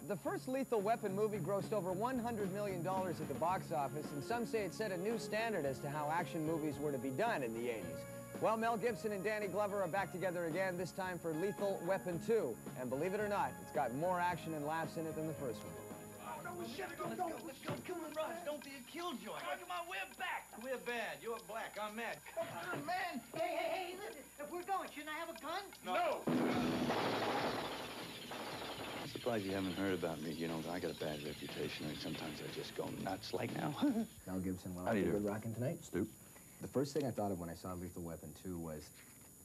The first Lethal Weapon movie grossed over $100 million at the box office, and some say it set a new standard as to how action movies were to be done in the 80s. Well, Mel Gibson and Danny Glover are back together again, this time for Lethal Weapon 2. And believe it or not, it's got more action and laughs in it than the first one. Let's go. Come on, Raj. Don't be a killjoy. Come on, we're back. We're bad. You're black. I'm mad. Come on, man. Hey, listen. If we're going, shouldn't I have a gun? No. I'm surprised you haven't heard about me. You know, I got a bad reputation, and sometimes I just go nuts, like now. Mel Gibson, How do you do? Good Rockin' Tonight. Stu. The first thing I thought of when I saw Lethal Weapon 2 was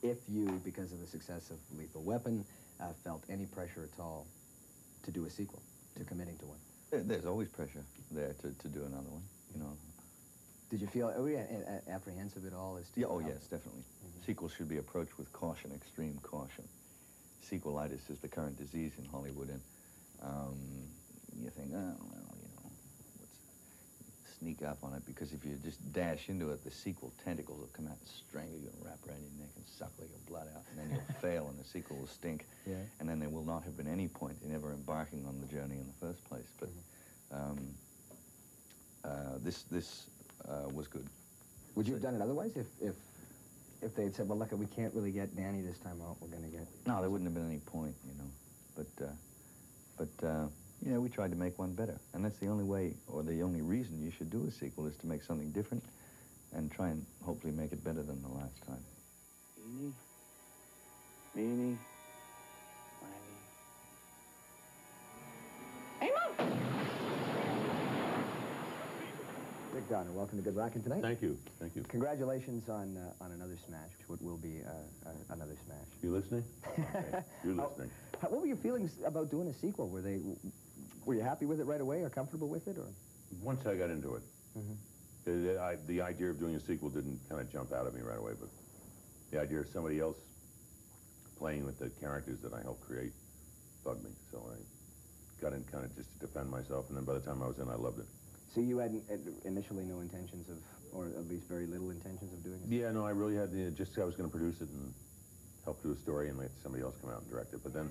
if you, because of the success of Lethal Weapon, felt any pressure at all to do a sequel, to committing to one. There's always pressure there to do another one, you know. Did you feel apprehensive at all as to... Yeah, oh, yes, definitely. Sequels should be approached with caution, extreme caution. Sequelitis is the current disease in Hollywood, and you think, oh, well, you know, let's sneak up on it, because if you just dash into it, the sequel tentacles will come out and strangle you and wrap around your neck and suck all your blood out, and then you'll fail and the sequel will stink. Yeah. And then there will not have been any point in ever embarking on the journey in the first place. But this was good. Would you have done it otherwise if they had said, well, look, we can't really get Danny this time out, we're going to get... No, there wouldn't have been any point, you know. But you know, we tried to make one better. And that's the only way, or the only reason you should do a sequel, is to make something different and try and hopefully make it better than the last time. Eeny, meeny, miny. Hey, Mom! Rick Donner, welcome to Good Rockin' Tonight. Thank you. Thank you. Congratulations on another smash, what will be another smash. You listening? Okay. You're listening. What were your feelings about doing a sequel? Were you happy with it right away, or comfortable with it, or? Once I got into it, the idea of doing a sequel didn't kind of jump out at me right away, but the idea of somebody else playing with the characters that I helped create bugged me. So I got in kind of just to defend myself, and then by the time I was in, I loved it. So you had initially no intentions of, or at least very little intentions of doing it? Yeah, no, I really had just I was going to produce it and help do a story and let somebody else come out and direct it. But then,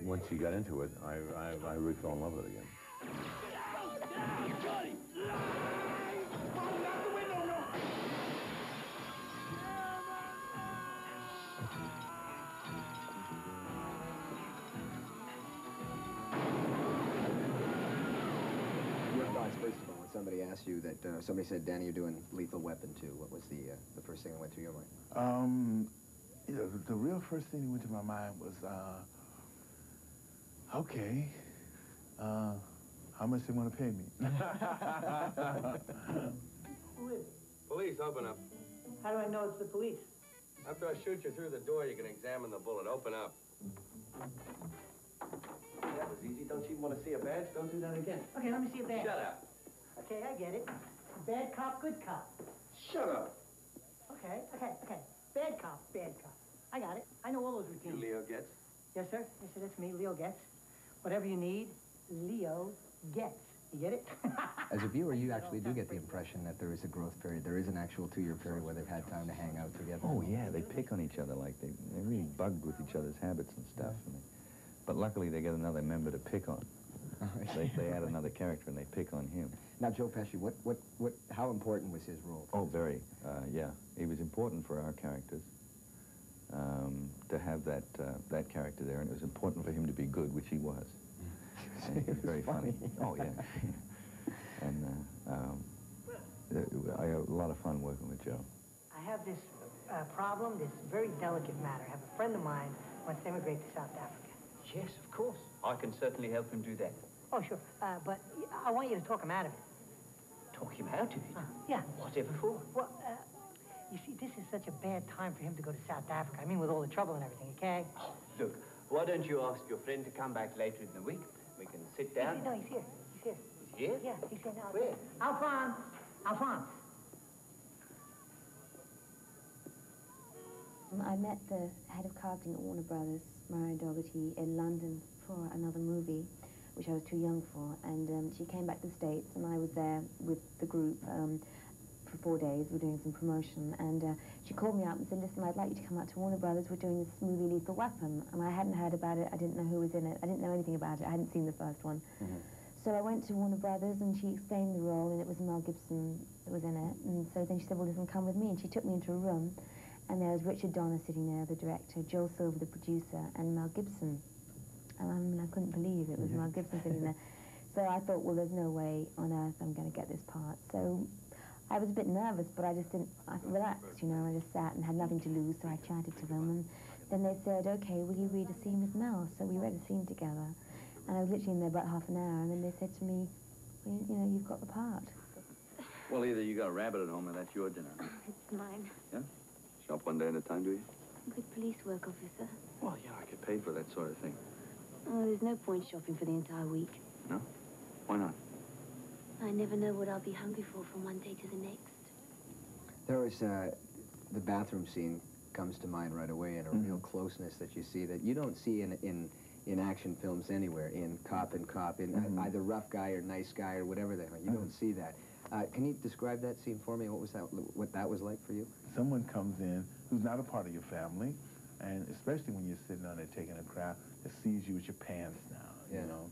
once you got into it, I really fell in love with it again. First of all, when somebody asked you that, somebody said, Danny, you're doing Lethal Weapon 2, what was the first thing that went through your mind? You know, the real first thing that went to my mind was, okay, how much they want to pay me? Who is? Police, open up. How do I know it's the police? After I shoot you through the door, you can examine the bullet. Open up. That was easy. Don't you want to see a badge? Don't do that again. Okay, let me see a badge. Shut up. Okay, I get it. Bad cop, good cop. Shut up. Okay. Bad cop. I got it. I know all those You routines. Leo Getz? Yes, sir. Yes, sir, that's me, Leo Getz. Whatever you need, Leo Getz. You get it? As a viewer, you actually do get the impression that there is a growth period. There is an actual 2-year period where they've had time to hang out together. Oh, yeah, they pick on each other like they're really bugged with each other's habits and stuff. But luckily, they get another member to pick on. They add another character and they pick on him. Now, Joe Pesci, how important was his role? Oh, very. Yeah, he was important for our characters to have that character there, and it was important for him to be good, which he was. And he was very funny. Oh, yeah. And I had a lot of fun working with Joe. I have this problem, this very delicate matter. I have a friend of mine who wants to emigrate to South Africa. Yes, of course. I can certainly help him do that. Oh, sure. But I want you to talk him out of it. Talk him out of it? Yeah. Whatever for? Well, you see, this is such a bad time for him to go to South Africa. I mean, with all the trouble and everything, okay? Oh, look, why don't you ask your friend to come back later in the week? We can sit down. No, he's here. He's here. He's here? Yeah, he's here now. Where? Alphonse. I met the head of casting at Warner Brothers, Marion Dougherty, in London for another movie, which I was too young for, and she came back to the States, and I was there with the group for 4 days. We're doing some promotion, and she called me up and said, listen, I'd like you to come out to Warner Brothers. We're doing this movie, Lethal Weapon. And I hadn't heard about it. I didn't know who was in it. I didn't know anything about it. I hadn't seen the first one. So I went to Warner Brothers, and she explained the role, and it was Mel Gibson that was in it. And so then she said, well, listen, come with me. And she took me into a room, and there was Richard Donner sitting there, the director, Joel Silver, the producer, and Mel Gibson. And I mean, I couldn't believe it was Mel Gibson sitting there. So I thought, well, there's no way on earth I'm going to get this part. So I was a bit nervous, but I just didn't, I relaxed, you know. I just sat and had nothing to lose, so I chatted to them. And then they said, okay, will you read a scene with Mel? So we read a scene together. And I was literally in there about half an hour, and then they said to me, well, you know, you've got the part. Well, either you got a rabbit at home or that's your dinner. It's mine. Yeah? Shop one day at a time, do you? Good police work, officer. Well, yeah, I get paid for that sort of thing. Oh, there's no point shopping for the entire week. No? Why not? I never know what I'll be hungry for from one day to the next. There was, the bathroom scene comes to mind right away, and a real closeness that you see that you don't see in action films anywhere, in cop and cop, in either rough guy or nice guy or whatever they are. You don't see that. Can you describe that scene for me? What that was like for you? Someone comes in who's not a part of your family, and especially when you're sitting on there taking a crap, that sees you with your pants down, you know.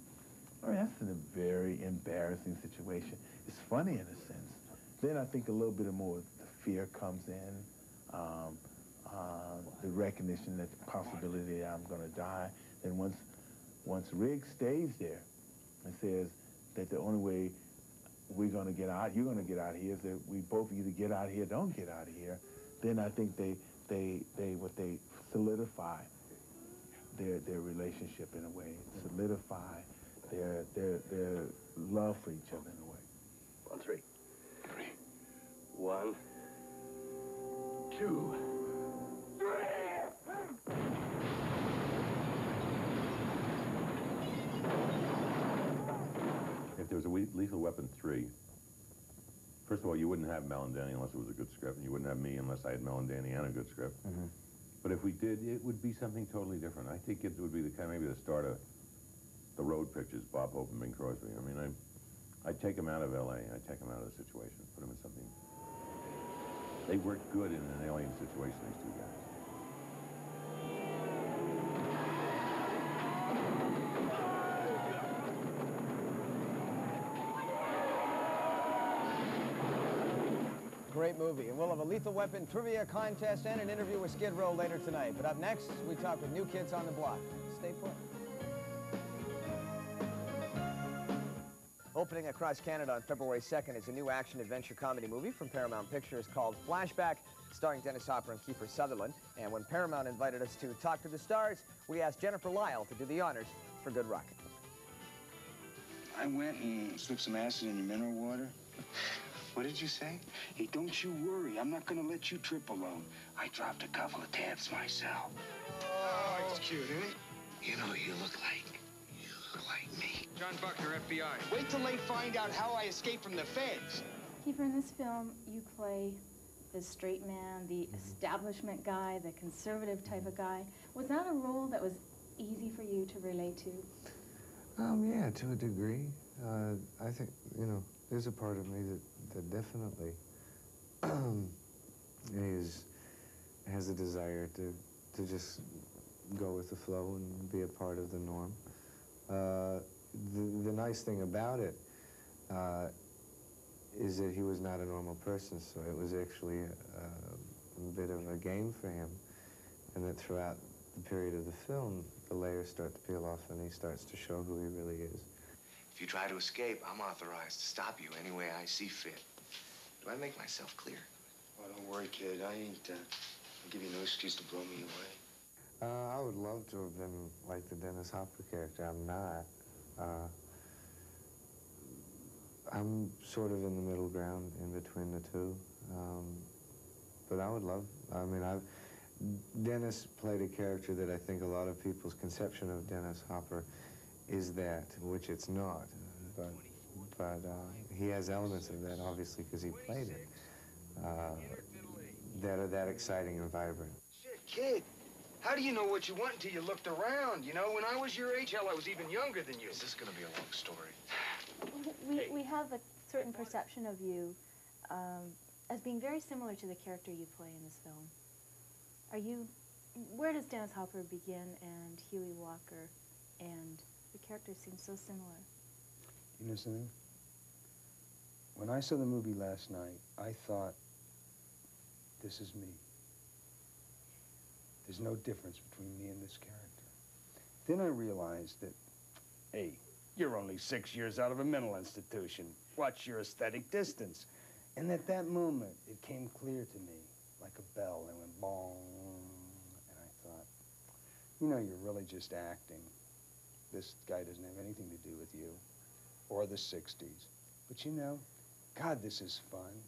I mean, that's a very embarrassing situation. It's funny in a sense. Then I think a little bit more the fear comes in, the recognition that the possibility that I'm going to die. Then once Riggs stays there and says that the only way we're going to get out, you're going to get out of here, is that we both either get out of here or don't get out of here, then I think they solidify their relationship in a way, solidify their love for each other in a way. On three. 1, 2, 3. If there was a Lethal Weapon 3, first of all, you wouldn't have Mel and Danny unless it was a good script, and you wouldn't have me unless I had Mel and Danny and a good script. But if we did, it would be something totally different. I think it would be the kind, maybe the start of the road pictures, Bob Hope and Bing Crosby. I mean, I'd take them out of L.A., I'd take them out of the situation, put them in something. They work good in an alien situation, these two guys. Great movie. And we'll have a Lethal Weapon trivia contest and an interview with Skid Row later tonight. But up next, we talk with New Kids on the Block. Stay put. Opening across Canada on February 2nd is a new action-adventure comedy movie from Paramount Pictures called Flashback, starring Dennis Hopper and Kiefer Sutherland. And when Paramount invited us to talk to the stars, we asked Jennifer Lyle to do the honors for Good Rockin'. I went and slipped some acid in your mineral water. What did you say? Hey, don't you worry. I'm not going to let you trip alone. I dropped a couple of tabs myself. Oh, it's cute, isn't it? You know who you look like? You look like me. John Buckner, FBI. Wait till they find out how I escaped from the feds. Kiefer, in this film, you play the straight man, the establishment guy, the conservative type of guy. Was that a role that was easy for you to relate to? Yeah, to a degree. I think, you know, there's a part of me that definitely has a desire to just go with the flow and be a part of the norm. The nice thing about it is that he was not a normal person, so it was actually a bit of a game for him, and that throughout the period of the film, the layers start to peel off and he starts to show who he really is. If you try to escape, I'm authorized to stop you any way I see fit. Do I make myself clear? Oh, don't worry, kid. I ain't, I'll give you no excuse to blow me away. I would love to have been like the Dennis Hopper character. I'm not. I'm sort of in the middle ground in between the two. But I would love, I mean, Dennis played a character that I think a lot of people's conception of Dennis Hopper is that, which it's not. But he has elements of that, obviously, because he played it, that are that exciting and vibrant. Shit, kid. How do you know what you want until you looked around? You know, when I was your age, hell, I was even younger than you. Is this going to be a long story? We have a certain perception of you as being very similar to the character you play in this film. Where does Dennis Hopper begin and Huey Walker, and the characters seem so similar? You know something? When I saw the movie last night, I thought, this is me. There's no difference between me and this character. Then I realized that, hey, you're only 6 years out of a mental institution. What's your aesthetic distance? And at that moment, it came clear to me, like a bell, and went bong. And I thought, you know, you're really just acting. This guy doesn't have anything to do with you, or the 60s. But you know, God, this is fun.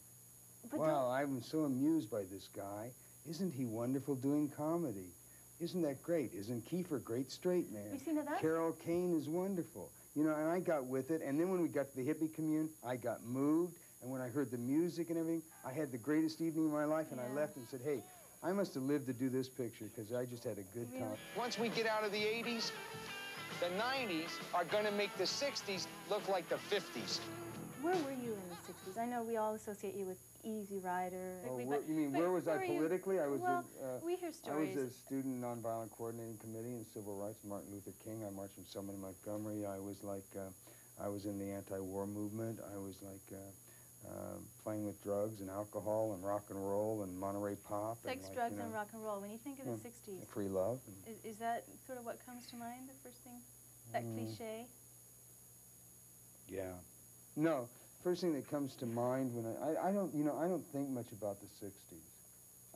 But wow, I'm so amused by this guy. Isn't he wonderful doing comedy? Isn't that great? Isn't Kiefer a great straight man? You see, now that's... Carol Kane is wonderful. You know, and I got with it, and then when we got to the hippie commune, I got moved, and when I heard the music and everything, I had the greatest evening of my life, and I left and said, hey, I must have lived to do this picture, because I just had a good time. Once we get out of the 80s, the 90s are going to make the 60s look like the 50s. Where were you in the 60s? I know we all associate you with Easy Rider. Oh, you mean, where was I politically? I was we hear stories. I was a student nonviolent coordinating committee in civil rights, Martin Luther King. I marched from Selma to Montgomery. I was like, I was in the anti-war movement. I was like playing with drugs and alcohol and rock and roll and Monterey pop. Sex, and drugs, and rock and roll. When you think of the 60s. Free love. Is that sort of what comes to mind, the first thing? That cliche? Yeah. No. First thing that comes to mind when I don't, you know, I don't think much about the 60s.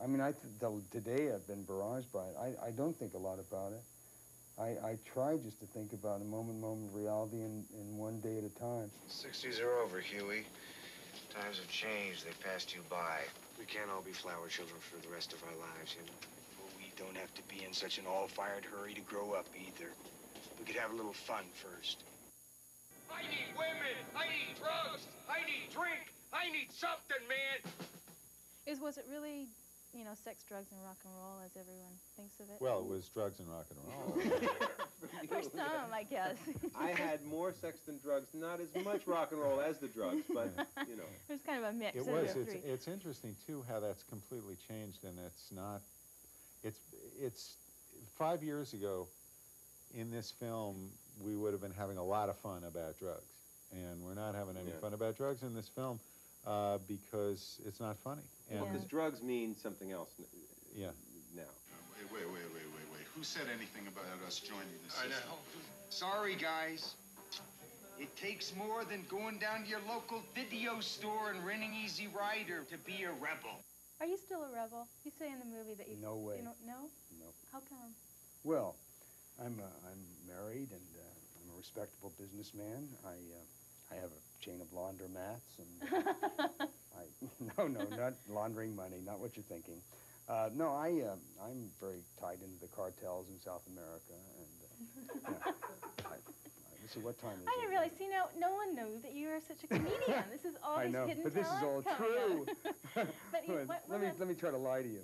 I mean, today I've been barraged by it. I don't think a lot about it. I try just to think about a moment reality in one day at a time. 60s are over, Huey. Times have changed. They passed you by. We can't all be flower children for the rest of our lives, you know. Well, we don't have to be in such an all-fired hurry to grow up either. We could have a little fun first. I need women, I need drugs, I need drink, I need something, man. Was it really, you know, sex, drugs, and rock and roll as everyone thinks of it? Well, it was drugs and rock and roll. For some, I guess. I had more sex than drugs, not as much rock and roll as the drugs, but, you know. It was kind of a mix. It was. It's interesting, too, how that's completely changed, and it's not, it's 5 years ago, in this film, we would have been having a lot of fun about drugs. And we're not having any fun about drugs in this film because it's not funny. Well, because drugs mean something else now. Wait. Who said anything about us joining this system? I know. Sorry, guys. It takes more than going down to your local video store and renting Easy Rider to be a rebel. Are you still a rebel? You say in the movie that you... No way. You know, no? No. How come? Well, I'm married, and I'm a respectable businessman. I have a chain of laundromats, and no, not laundering money, not what you're thinking. No, I'm very tied into the cartels in South America, and let's see, what time is it? I didn't realize. See, now no one knew that you are such a comedian. This is all I know, hidden but this is all true. But let me try to lie to you.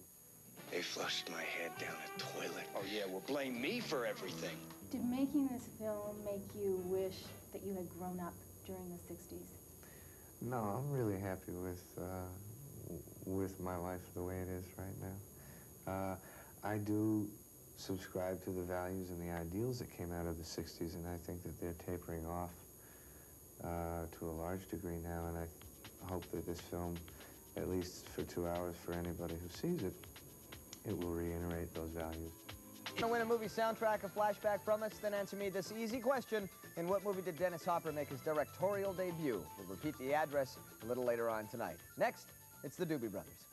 They flushed my head down a toilet. Oh, yeah, well, blame me for everything. Did making this film make you wish that you had grown up during the 60s? No, I'm really happy with my life the way it is right now. I do subscribe to the values and the ideals that came out of the 60s, and I think that they're tapering off to a large degree now, and I hope that this film, at least for 2 hours, for anybody who sees it, it will reiterate those values. Want to win a movie soundtrack, a flashback from us? Then answer me this easy question. In what movie did Dennis Hopper make his directorial debut? We'll repeat the address a little later on tonight. Next, it's the Doobie Brothers.